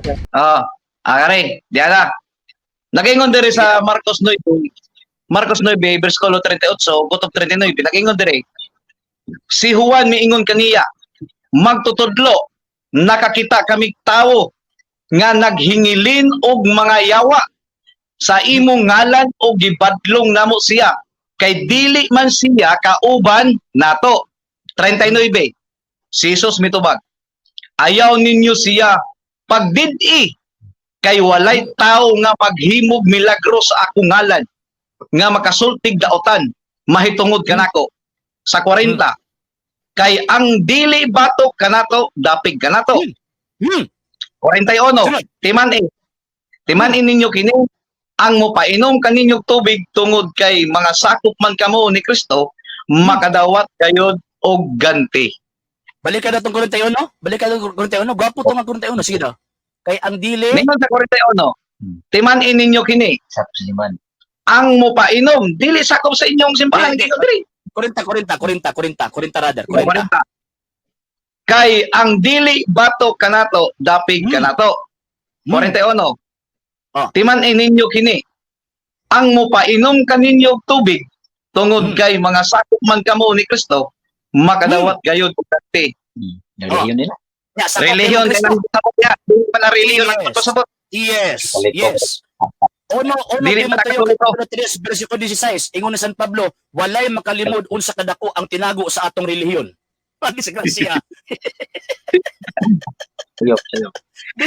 Kare, diyan na. Nagingon diri sa Marcos 9, versikulo 38, butok 39, nagingon diri. Si Juan miingon kaniya, magtutudlo, nakakita kami tao nga naghingilin og mga yawa sa imong ngalan o gibadlong namo siya kay dili man siya kauban nato. 39. Si Jesus mitubag, ayaw ninyo siya pagdid-i kay walay tao nga maghimog milagro sa akong ngalan nga makasultig daotan mahitungod kanako. Sa 40, kay ang dili batok kanato dapig kanato. 41, timan ninyo kini ang mopainom kaninyong tubig tungod kay mga sakop man kamo ni Kristo makadawat kayod og ganti. Balik ka na itong 41, no? Balik ka na itong 41. Gwapo itong 41. Sige na. Kay ang dili... Ningon sa 41, timan ninyo kini ang mopainom dili sakop sa inyong simbahan. 40 rather. 40. Kay ang dili batok kanato dapig kanato. 41, timan ninyo kini ang mopainom kaninyong tubig tungod kay mga sakop man kamo ni Kristo makadawat gayud og ganti. Relihiyon nila. Relihiyon kay nang sabot ya, dili pa na relihiyon ang pasabot. Yes. Ono Dili pa Timoteo nakatulog. 3 bersikulo 16 ingon ni San Pablo, walay makalimod unsa kadako ang tinago sa atong relihiyon. Pati sa grasya. Sayop.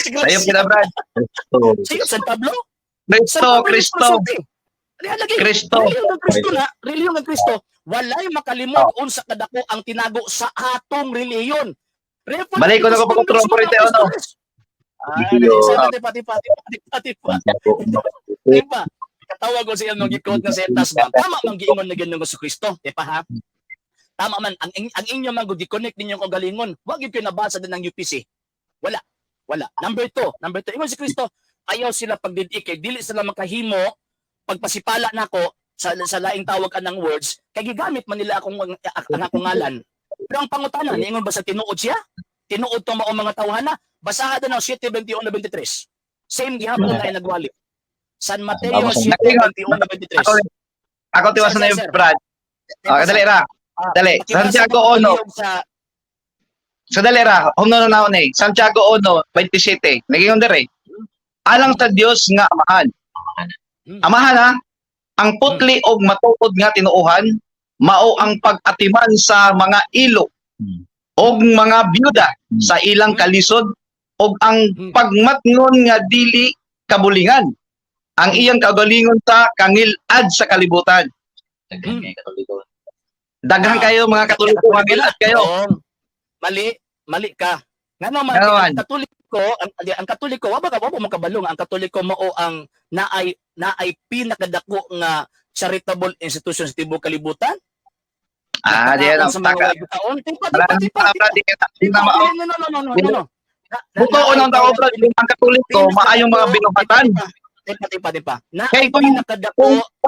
Sayop kita, Brad. Sige, San Pablo? Kristo. Relihiyon ng Kristo, walay makalimod unsa kadako ang tinago sa atong relihiyon. Balik ko na ko pagkontrol ko rin tayo, no? Diba? Katawag ko siya nung gikot nga setas ba? Tama mang giingon na ganyan ko sa Kristo. Diba ha? Tama man. Ang inyo man gi-connect ninyo ko galingon. Huwag yung pinabasa din ng UPC. Wala. Number 2. Ingon si Kristo, ayaw sila pagdidi kay dili sila makahimo pagpasipala nako sa laing tawag anang words kay gigamit man nila akong ngalan. Pero ang pangutana, niingon ba sa tinuod siya? Tinuod to mao mga tawhana? Basahan na ng 7:21-23. Same gihapon na nagwali. San Mateo 7:21-23. Ako tiwasan na yung Brad. Dali ra. Dali. Santiago 1. Dali ra. Humno na ni. Santiago 1:27. Nagingon dere. Alang sa Dios nga amahan. Amahan ha. Ang putli og matuod nga tinuohan mao ang pag-atiman sa mga ilo og mga byuda sa ilang kalisod og ang pagmatngon nga dili kabulingan ang iyang kagalingon sa kangilad sa kalibutan. Daghan kayo mga Katoliko, kangilad kayo. Mali ka. Ngano man ang Katoliko, wa ba mo kabalong ang Katoliko mao ang naay pinakadako nga charitable institution sa tibuok kalibutan? Diyan ang taka. No. Buto unang tao, Brad, ang Katoliko, maayong mga binubatan. Tipa. Kaya kung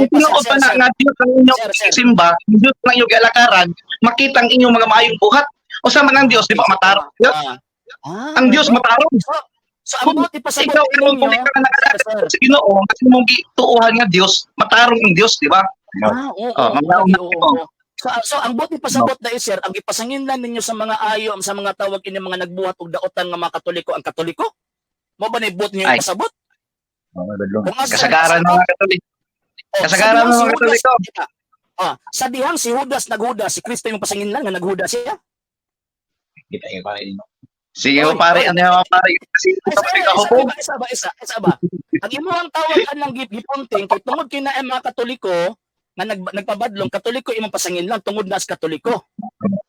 tinuod pa na nga Diyos ang inyong simba, Diyos ang inyong galakaran, makita ang inyong mga maayong buhat. O sa man ang Diyos, di ba matarong? Ang Diyos matarong. So ang buti pa sa ikaw kung hindi ka nakakita sa Ginoo, kasi mong gituuhan nga Diyos, matarong ang Diyos, di ba? So ang buti pasabot na sir, ang ipasangin lang ninyo sa mga ayo, sa mga tawag ini mga nagbuhat og daotan nga mga Katoliko ang Katoliko? Mo ba na ibot niyo yung pasabot? Kasagaran mga Katoliko. Kasagaran mga Katoliko. Sa dihang si Judas naghudas, si Kristo yung pasangin lang nga naghudas siya. Kita yung pare nino. Sige mo pare, ano yung pare? Kasi isa ba? Ang imuhang tawag anang gipunting kay tungod kina mga Katoliko nga nagpabadlong Katoliko imong pasangin lang tungod nas Katoliko.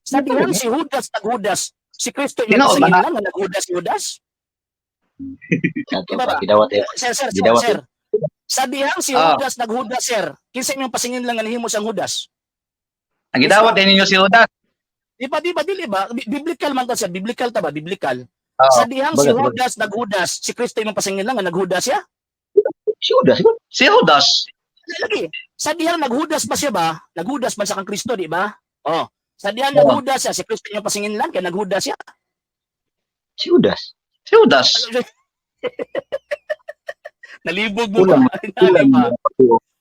Sa dihang si Judas naghudas, si Kristo yung pasangin lang nga naghudas si Judas. Sir. Sa dihang si Judas naghudas, sir. Kinsa imong pasangin lang nga nahimo siyang Judas? Ang gidawat din ninyo si Judas. Di ba? Biblical man to, sir. Biblical ta ba? Biblical. Sa dihang si Judas naghudas, si Kristo imong pasangin lang nga naghudas siya? Si Judas. Lagi. Sa dihang naghudas ba siya ba? Naghudas man sa kang Kristo, di ba? Sa dihang naghudas siya, si Kristo imong pasangin lang kaya naghudas siya. Si Judas. Nalibog mo Kulang. ba? Ano ba?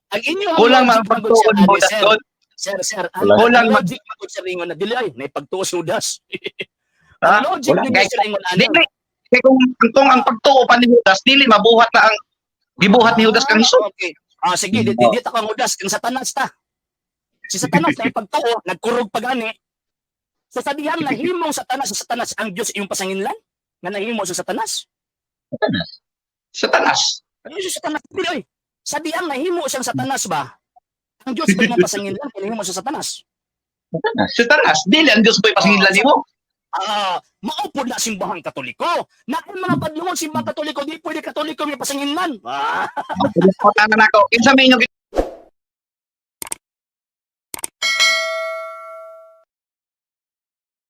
Ang inyong Kulang logic man magod pagtuon siya, mo ani, Judas sir. doon. Sir, Kulang ang mag- logic magod sa ringon na dili ay naipagtuo si Judas. Ha? Ang logic Wala. din Kay- sa ringon ano. Dili. Kaya kung ang pagtuo pa ni Judas, dili mabuhat na ang gibuhat ni Judas kang Hesus. Okay. Sige, dito ka Judas, kang Satanas ta. Si Satanas na ipagtuo, nagkurog pa gani. So sabihan na himong Satanas sa Satanas ang Dios iyong pasanginlan nga nahimo sa Satanas. Satanas. Ano si Satanas dili oy? Sabihan na himo siyang Satanas ba? Ang Dios ba iyong pasanginlan kaya himo sa Satanas? Satanas. Dili ang Diyos po'y pasingilan nimo. Maupod na simbahang Katoliko. Na ang mga padlungon simbahang Katoliko, di pwede Katoliko may pasanginlan. Patanan ako. Kinsa may inyong